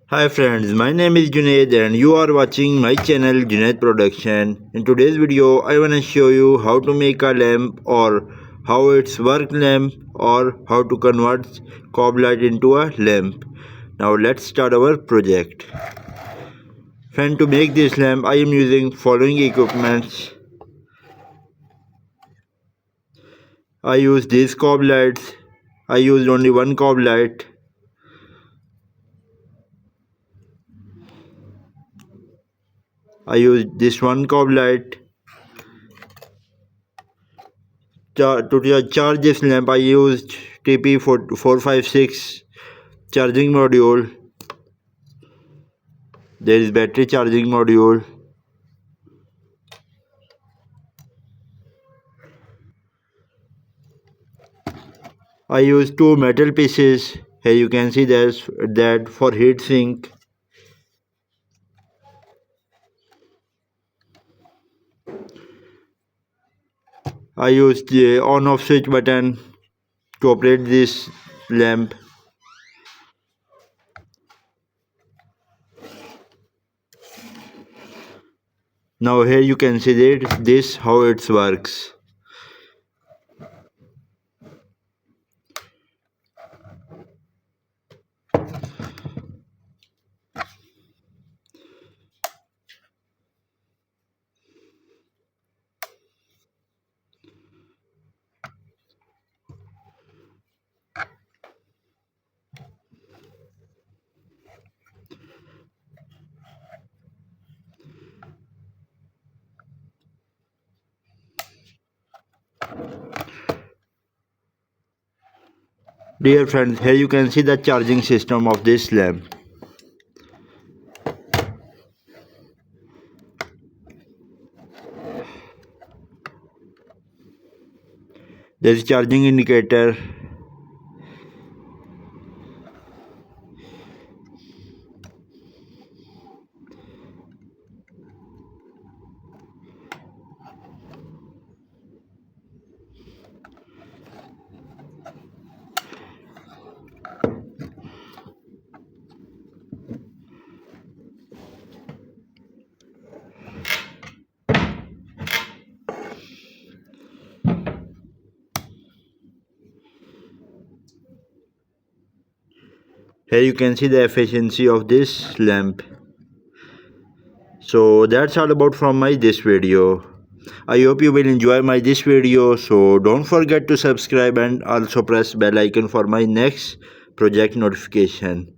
Hi friends, my name is Junaid and you are watching my channel Junaid Production. In today's video, I wanna show you how to make a lamp or how it's work lamp or how to convert cob light into a lamp. Now let's start our project. Friend, to make this lamp, I am using following equipments. I use these cob lights. I used only one cob light. I used this one cob light. To charge this lamp, I used TP456 charging module. There is battery charging module. I use two metal pieces. Here you can see that for heat sink. I use the on off switch button to operate this lamp. Now here you can see that this how it works. Dear friends, here you can see the charging system of this lamp. There is charging indicator. Here you can see the efficiency of this lamp. So that's all about from my this video. I hope you will enjoy my this video, so don't forget to subscribe and also press bell icon for my next project notification.